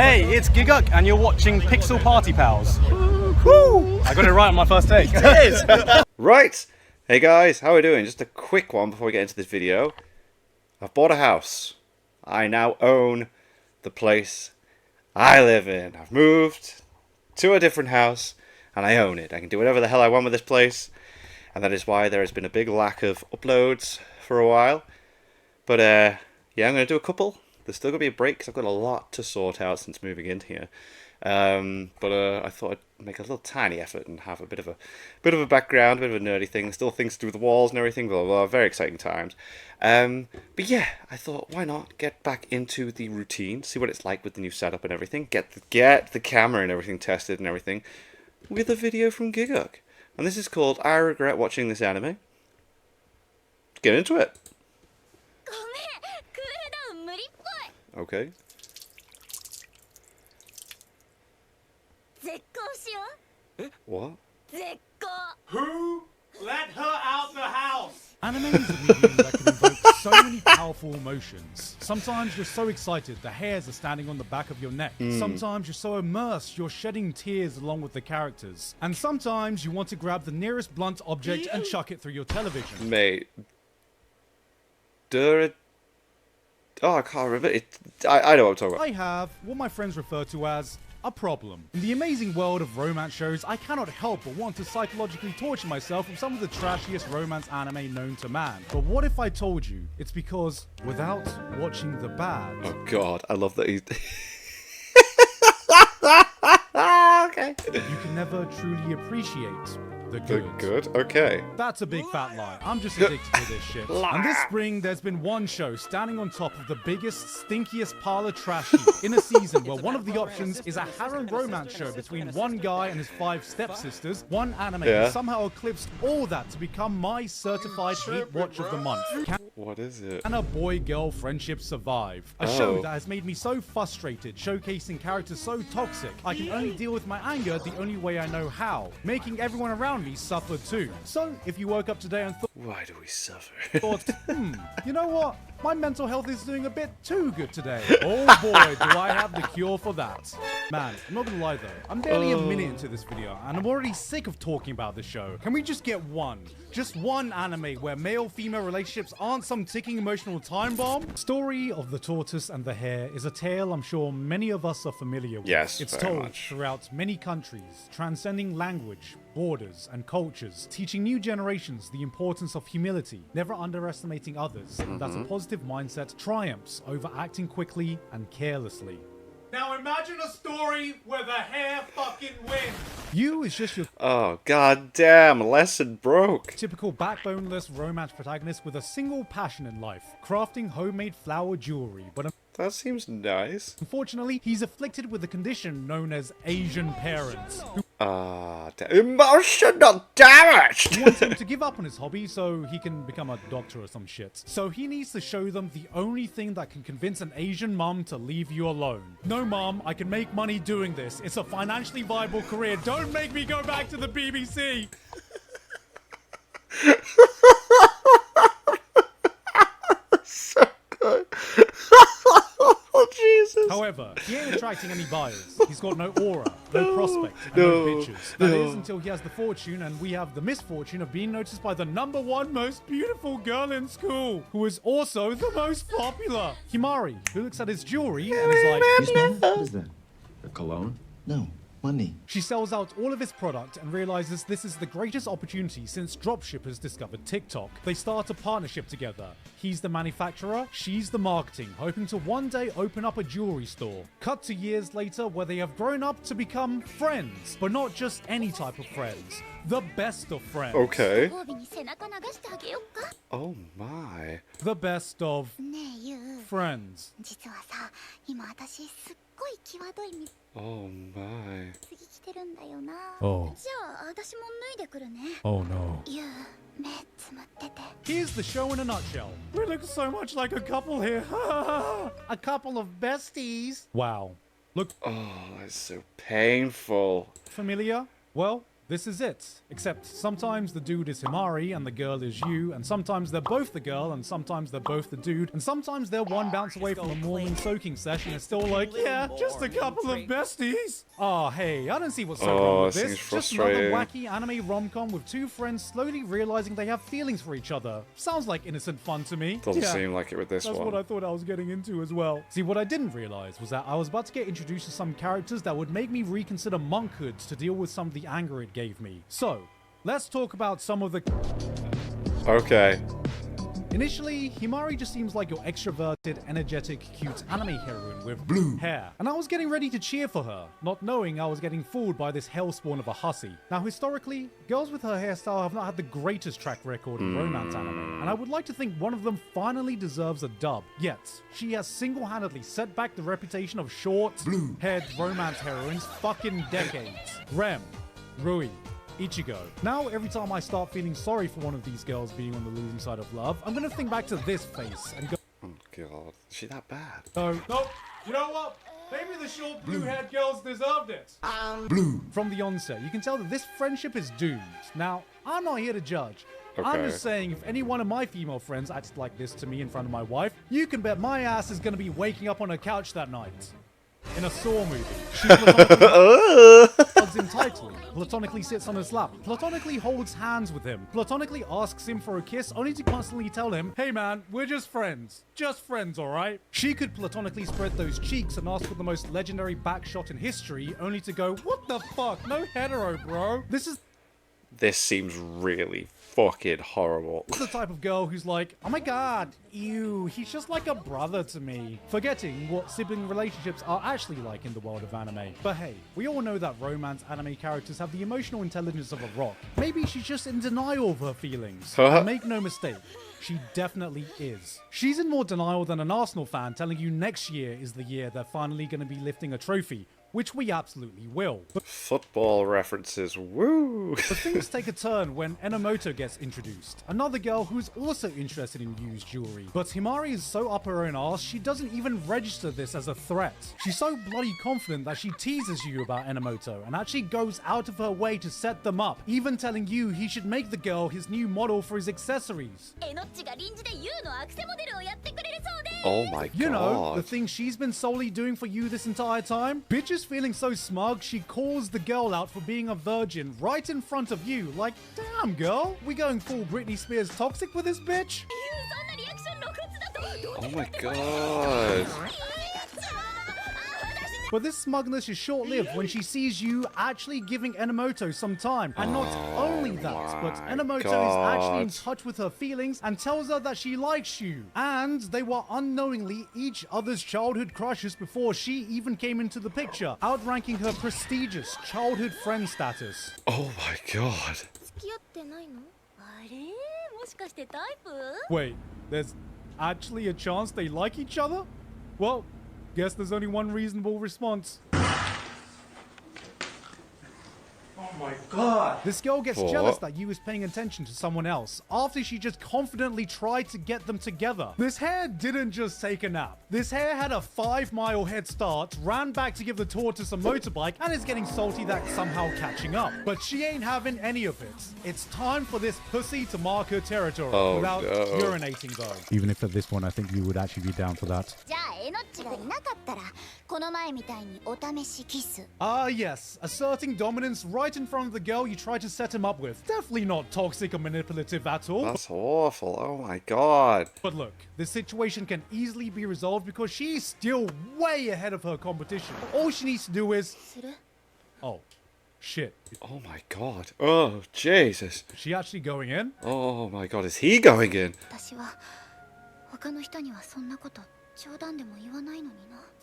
Hey, it's Giguk, and you're watching Pixel Party Pals. Woo! I got it right on my first take. It is! Right! Hey guys, how are we doing? Just a quick one before we get into this video. I've bought a house. I now own the place I live in. I've moved to a different house, and I own it. I can do whatever the hell I want with this place, and that is why there has been a big lack of uploads for a while. But, yeah, I'm going to do a couple. There's still going to be a break because I've got a lot to sort out since moving in here. But I thought I'd make a little tiny effort and have a bit of a background, a bit of a nerdy thing. Still things to do with the walls and everything. Blah, blah, blah. Very exciting times. But yeah, I thought, why not get back into the routine, see what it's like with the new setup and everything. Get the camera and everything tested and everything with a video from Giguk. And this is called I Regret Watching This Anime. Let's get into it. Okay. What? Who let her out the house? Anime is a medium that can evoke so many powerful emotions. Sometimes you're so excited the hairs are standing on the back of your neck. Sometimes you're so immersed you're shedding tears along with the characters. And sometimes you want to grab the nearest blunt object and chuck it through your television. Mate. Oh, I can't remember. I know what I'm talking about. I have what my friends refer to as a problem. In the amazing world of romance shows, I cannot help but want to psychologically torture myself with some of the trashiest romance anime known to man. But what if I told you it's because without watching the bad... Oh god, I love that he's... Okay. You can never truly appreciate the good. Good, okay. That's a big fat lie. I'm just addicted to this shit. And this spring, there's been one show standing on top of the biggest, stinkiest pile of trash heap in a season where one of the options is a harem romance show between one guy and his 5 stepsisters. One anime has somehow eclipsed all that to become my certified hate watch of the month. What is it? Can a boy-girl friendship survive? A show that has made me so frustrated, showcasing characters so toxic. I can only deal with my anger the only way I know how, making everyone around me suffer too. So, if you woke up today and Why do we suffer? thought, you know what? My mental health is doing a bit too good today. Oh boy, do I have the cure for that. Man, I'm not gonna lie though, I'm barely a minute into this video, and I'm already sick of talking about this show. Can we just get just one anime where male-female relationships aren't some ticking emotional time bomb? Story of the Tortoise and the Hare is a tale I'm sure many of us are familiar with. Yes, it's very told much. throughout many countries, transcending language, borders, and cultures, teaching new generations the importance of humility, never underestimating others, and that a positive mindset triumphs over acting quickly and carelessly. Now imagine a story where the hare fucking wins. You is just your Oh god damn, lesson broke. typical backboneless romance protagonist with a single passion in life, crafting homemade flower jewelry, but That seems nice. unfortunately, he's afflicted with a condition known as Asian parents, who Emotional damage! wants him to give up on his hobby so he can become a doctor or some shit. So he needs to show them the only thing that can convince an Asian mum to leave you alone. No mum, I can make money doing this. It's a financially viable career. Don't make me go back to the BBC. So good. Oh Jesus. However, he ain't attracting any buyers. He's got no aura, no prospect, and no bitches. That is until he has the fortune, and we have the misfortune of being noticed by the #1 most beautiful girl in school, who is also the most popular. Himari, who looks at his jewelry and is like, You smell? What is that? A cologne? No, money. she sells out all of his product and realizes this is the greatest opportunity since dropshippers discovered TikTok. They start a partnership together. He's the manufacturer, she's the marketing, hoping to one day open up a jewelry store. Cut to years later where they have grown up to become friends, but not just any type of friends. The best of friends. Okay. ご褒美に背中流してあげよっか。 Oh my. The best of ねえユウ、 friends. 実はさ、今私すっごい際どい水 Oh my. 着着てるんだよな。 Oh. じゃあ私も脱いでくるね。 Oh no. ユウ、目つむってて。 Here's the show in a nutshell. We look so much like a couple here. A couple of besties. Wow. Look Oh, that's so painful. familiar? Well, this is it. Except sometimes the dude is Himari and the girl is you, and sometimes they're both the girl and sometimes they're both the dude, and sometimes they're one bounce away from a morning soaking session and it's still like, yeah, just a couple of besties. Oh, hey, I don't see what's so wrong with this. Just another wacky anime rom-com with two friends slowly realizing they have feelings for each other. Sounds like innocent fun to me. Doesn't seem like it with this That's one. what I thought I was getting into as well. See, what I didn't realize was that I was about to get introduced to some characters that would make me reconsider monkhood to deal with some of the anger it gave me. So, let's talk about some of the... Okay. Initially, Himari just seems like your extroverted, energetic, cute anime heroine with blue hair. And I was getting ready to cheer for her, not knowing I was getting fooled by this hellspawn of a hussy. Now, historically, girls with her hairstyle have not had the greatest track record in romance anime, and I would like to think one of them finally deserves a dub. Yet, she has single-handedly set back the reputation of short, blue-haired romance heroines fucking decades. Rem, Rui, Ichigo. Now, every time I start feeling sorry for one of these girls being on the losing side of love, I'm gonna think back to this face and go, Oh god, is she that bad? nope, you know what? Maybe the short blue-haired girls deserved it. From the onset, you can tell that this friendship is doomed. Now, I'm not here to judge. I'm just saying, if any one of my female friends acts like this to me in front of my wife, you can bet my ass is gonna be waking up on her couch that night. In a Saw movie, she platonically hugs him tightly, platonically sits on his lap, platonically holds hands with him, platonically asks him for a kiss, only to constantly tell him, hey man, we're just friends, alright? She could platonically spread those cheeks and ask for the most legendary backshot in history, only to go, what the fuck, no hetero, bro. This seems really fucking horrible. The type of girl who's like, oh my god, ew, he's just like a brother to me. Forgetting what sibling relationships are actually like in the world of anime. But hey, we all know that romance anime characters have the emotional intelligence of a rock. Maybe she's just in denial of her feelings. And make no mistake, she definitely is. She's in more denial than an Arsenal fan telling you next year is the year they're finally going to be lifting a trophy, which we absolutely will. Football references, woo! But things take a turn when Enomoto gets introduced, another girl who's also interested in used jewelry. But Himari is so up her own arse, she doesn't even register this as a threat. She's so bloody confident that she teases you about Enomoto and actually goes out of her way to set them up, even telling you he should make the girl his new model for his accessories. Oh my god. You know, the thing she's been solely doing for you this entire time? Bitch is feeling so smug, she calls the girl out for being a virgin right in front of you. Like, damn girl, we going full Britney Spears toxic with this bitch? Oh my god. But this smugness is short-lived when she sees you actually giving Enomoto some time. And not only that, but Enomoto is actually in touch with her feelings and tells her that she likes you. And they were unknowingly each other's childhood crushes before she even came into the picture, outranking her prestigious childhood friend status. Oh my god. Wait, there's actually a chance they like each other? Well, guess there's only one reasonable response. Oh my god! This girl gets jealous that you is paying attention to someone else after she just confidently tried to get them together. This hare didn't just take a nap. This hare had a 5-mile head start, ran back to give the tortoise a motorbike, and is getting salty that somehow catching up. But she ain't having any of it. It's time for this pussy to mark her territory without urinating though. Even if at this point I think you would actually be down for that. Ah yes, asserting dominance right in front of the girl you try to set him up with. Definitely not toxic or manipulative at all. That's awful, oh my god. But look, this situation can easily be resolved because she's still way ahead of her competition. All she needs to do is... Oh, shit. Oh my god. Oh, Jesus. Is she actually going in? Oh my god, is he going in?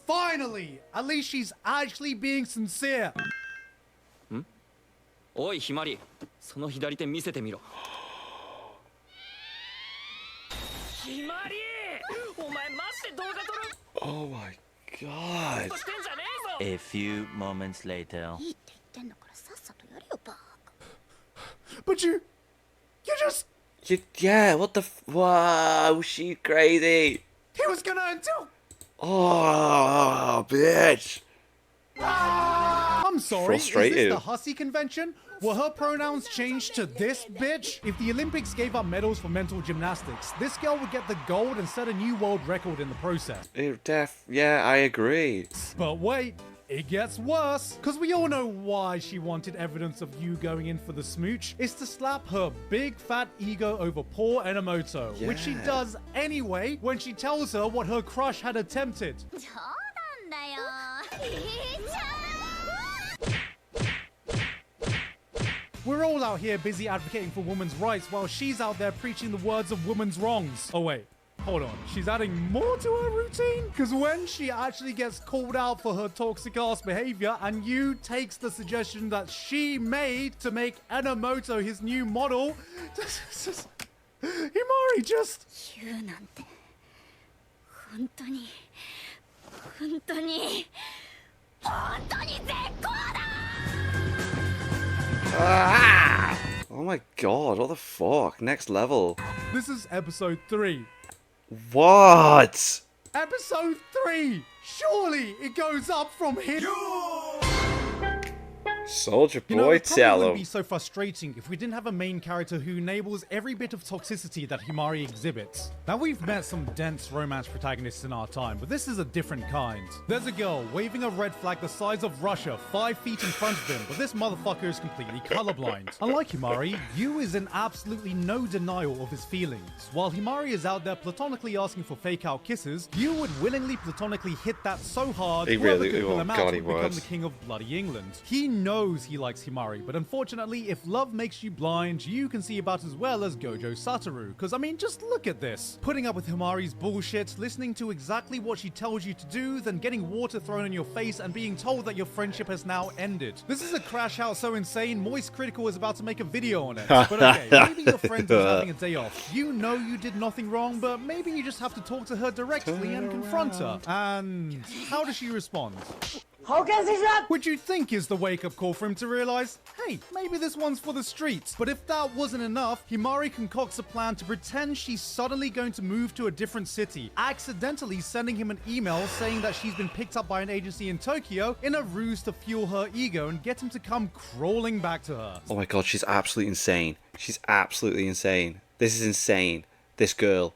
Finally! At least she's actually being sincere. おいひまり、その左手見せてみろ。ひまり、お前マジで動画撮る。Oh my god. A few moments later. But you just... Yeah, what the wow, she crazy. He was gonna until... Oh, bitch. I'm I'm sorry, is Frustrated. this the hussy convention? Were her pronouns changed to this bitch? If the Olympics gave up medals for mental gymnastics, this girl would get the gold and set a new world record in the process. Yeah, I agree. But wait, it gets worse. Because we all know why she wanted evidence of you going in for the smooch. It's to slap her big fat ego over poor Enomoto, which she Yeah. does anyway when she tells her what her crush had attempted. 冗談だよ。いいじゃん。 We're all out here busy advocating for women's rights while she's out there preaching the words of women's wrongs. Oh wait, hold on. She's adding more to her routine? Because when she actually gets called out for her toxic ass behavior and Yu takes the suggestion that she made to make Enomoto his new model, Himari just... 言うなんて本当に本当に本当に絶好だ。 Ah! Oh my god, what the fuck? Next level. This is episode 3. What? Episode 3! Surely it goes up from here. Soldier You know, boy, it probably tell wouldn't him. be so frustrating if we didn't have a main character who enables every bit of toxicity that Himari exhibits. Now, we've met some dense romance protagonists in our time, but this is a different kind. There's a girl waving a red flag the size of Russia 5 feet in front of him, but this motherfucker is completely colorblind. Unlike Himari, Yu is in absolutely no denial of his feelings. While Himari is out there platonically asking for fake-out kisses, Yu would willingly platonically hit that so hard He whoever really- could pull oh him out God, he would become would. the king of bloody England. He knows he likes Himari, but unfortunately, if love makes you blind, you can see about as well as Gojo Satoru. Because, I mean, just look at this. Putting up with Himari's bullshit, listening to exactly what she tells you to do, then getting water thrown in your face and being told that your friendship has now ended. This is a crash out so insane, Moist Critical is about to make a video on it. But okay, maybe your friend is having a day off. You know you did nothing wrong, but maybe you just have to talk to her directly and confront her. And how does she respond? Which you'd think is the wake-up call for him to realize, hey, maybe this one's for the streets. But if that wasn't enough, Himari concocts a plan to pretend she's suddenly going to move to a different city, accidentally sending him an email saying that she's been picked up by an agency in Tokyo in a ruse to fuel her ego and get him to come crawling back to her. Oh my god, she's absolutely insane. She's absolutely insane. This is insane. This girl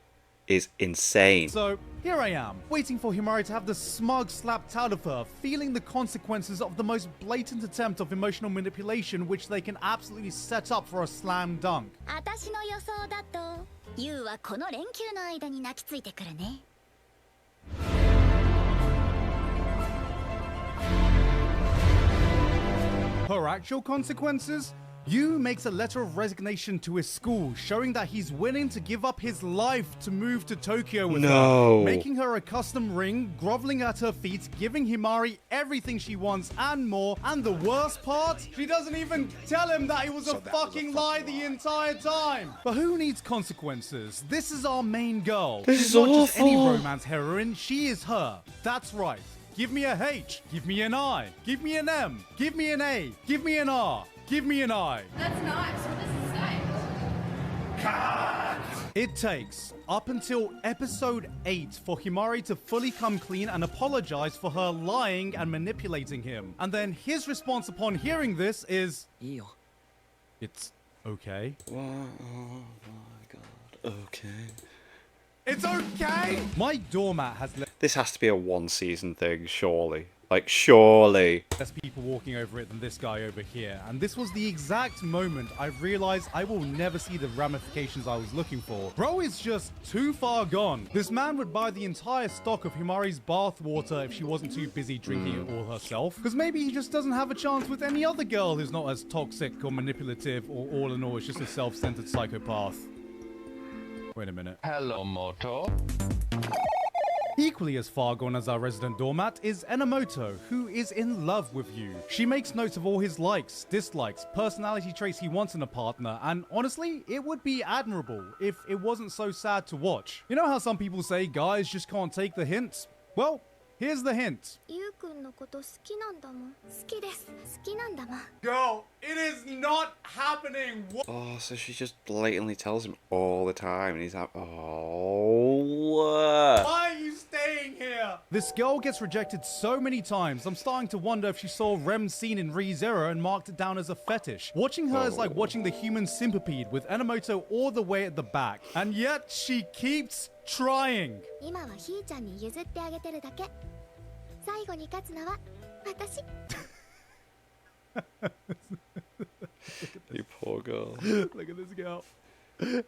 is insane. So, here I am, waiting for Himari to have the smug slapped out of her, feeling the consequences of the most blatant attempt of emotional manipulation which they can absolutely set up for a slam dunk. 私の予想だとユウはこの連休の間に泣きついてくるね。 Her actual consequences? Yu makes a letter of resignation to his school, showing that he's willing to give up his life to move to Tokyo with No. her, making her a custom ring, groveling at her feet, giving Himari everything she wants and more. And the worst part? She doesn't even tell him that it was a fucking lie the entire time. But who needs consequences? This is our main girl. This She's is not just any awful. romance heroine, she is her. That's right. Give me a H, give me an I, give me an M, give me an A, give me an R. Give me an eye. That's nice. What does it say? It takes up until episode 8 for Himari to fully come clean and apologize for her lying and manipulating him. And then his response upon hearing this is, いいよ it's okay. Oh my god. Okay. It's okay! My doormat has This has to be a one season thing, surely. Like, surely. less people walking over it than this guy over here. And this was the exact moment I realized I will never see the ramifications I was looking for. Bro is just too far gone. This man would buy the entire stock of Himari's bath water if she wasn't too busy drinking it all herself. Because maybe he just doesn't have a chance with any other girl who's not as toxic or manipulative, or all in all is just a self-centered psychopath. Wait a minute. Hello, Moto. Equally as far gone as our resident doormat is Enomoto, who is in love with you. She makes notes of all his likes, dislikes, personality traits he wants in a partner, and honestly, it would be admirable if it wasn't so sad to watch. You know how some people say guys just can't take the hints? Well, here's the hint. ユウくんのこと好きなんだもん。好きです。好きなんだもん。 Girl, it is not happening! Oh, so she just blatantly tells him all the time, and he's like, oh. Why are you staying here. This girl gets rejected so many times, I'm starting to wonder if she saw Rem's scene in ReZero and marked it down as a fetish. Watching her is like watching the human centipede with Enomoto all the way at the back. And yet she keeps trying. 今はひーちゃんに譲ってあげてるだけ。最後に勝つのは私。 You poor girl. Look at this girl.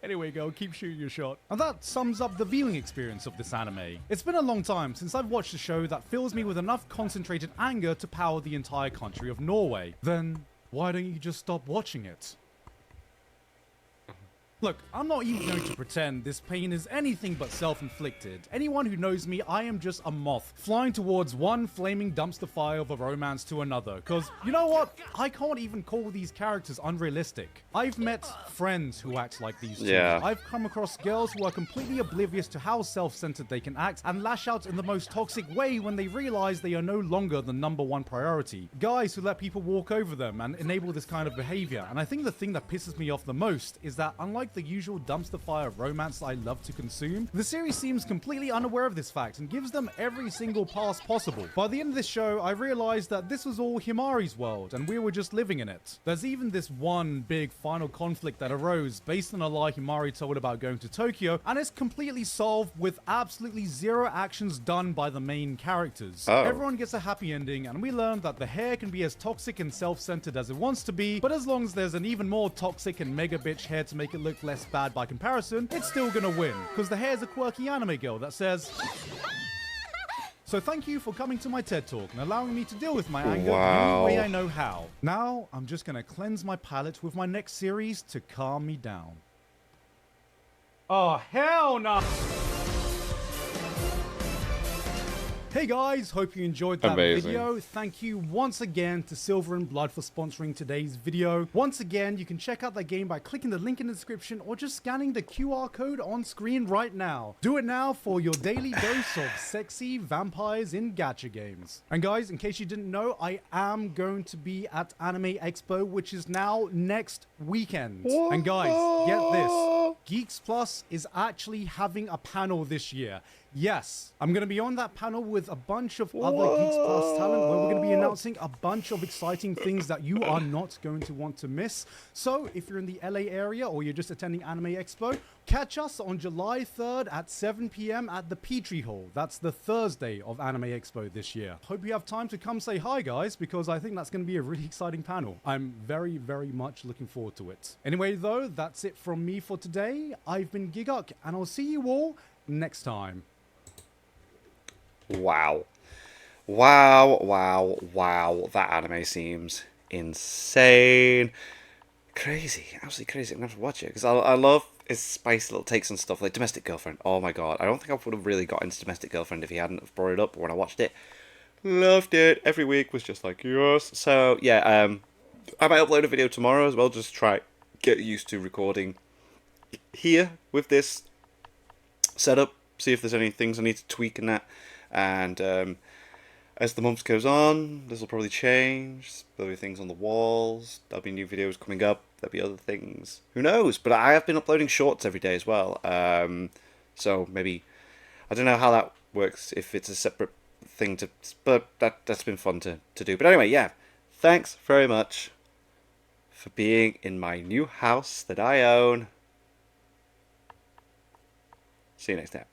Anyway, girl, keep shooting your shot. And that sums up the viewing experience of this anime. It's been a long time since I've watched a show that fills me with enough concentrated anger to power the entire country of Norway. Then, why don't you just stop watching it? Look, I'm not even going to pretend this pain is anything but self-inflicted. Anyone who knows me, I am just a moth, flying towards one flaming dumpster fire of a romance to another. Cause, you know what? I can't even call these characters unrealistic. I've met friends who act like these two. Yeah. I've come across girls who are completely oblivious to how self-centered they can act and lash out in the most toxic way when they realize they are no longer the #1 priority. Guys who let people walk over them and enable this kind of behavior. And I think the thing that pisses me off the most is that unlike the usual dumpster fire romance I love to consume, the series seems completely unaware of this fact and gives them every single pass possible. By the end of this show, I realized that this was all Himari's world and we were just living in it. There's even this one big final conflict that arose based on a lie Himari told about going to Tokyo, and it's completely solved with absolutely zero actions done by the main characters. Oh. Everyone gets a happy ending, and we learned that the hair can be as toxic and self-centered as it wants to be, but as long as there's an even more toxic and mega bitch hair to make it look less bad by comparison, it's still gonna win, because the hair's a quirky anime girl that says... So thank you for coming to my TED Talk and allowing me to deal with my anger the only way I know how. Now, I'm just gonna cleanse my palate with my next series to calm me down. Oh, hell no! Hey guys, hope you enjoyed that video. Thank you once again to Silver and Blood for sponsoring today's video. Once again, you can check out that game by clicking the link in the description or just scanning the QR code on screen right now. Do it now for your daily dose of sexy vampires in gacha games. And guys, in case you didn't know, I am going to be at Anime Expo, which is now next weekend. What? And guys, get this. Geeks Plus is actually having a panel this year. Yes, I'm going to be on that panel with a bunch of other Geeks Plus talent where we're going to be announcing a bunch of exciting things that you are not going to want to miss. So if you're in the LA area or you're just attending Anime Expo, catch us on July 3rd at 7 p.m. at the Petrie Hall. That's the Thursday of Anime Expo this year. Hope you have time to come say hi, guys, because I think that's going to be a really exciting panel. I'm very, very much looking forward to it. Anyway, though, that's it from me for today. I've been Giguk, and I'll see you all next time. Wow. Wow, wow, wow. That anime seems insane. Crazy. Absolutely crazy. I'm going to have to watch it because I love his spicy little takes and stuff. Like Domestic Girlfriend. Oh my god. I don't think I would have really got into Domestic Girlfriend if he hadn't have brought it up when I watched it. Loved it. Every week was just like, yes. So, yeah. I might upload a video tomorrow as well. Just try get used to recording here with this setup. See if there's any things I need to tweak in that. And as the months goes on, this will probably change. There'll be things on the walls. There'll be new videos coming up. There'll be other things. Who knows? But I have been uploading shorts every day as well. So maybe I don't know how that works. If it's a separate thing to, but that's been fun to do. But anyway, yeah. Thanks very much for being in my new house that I own. See you next time.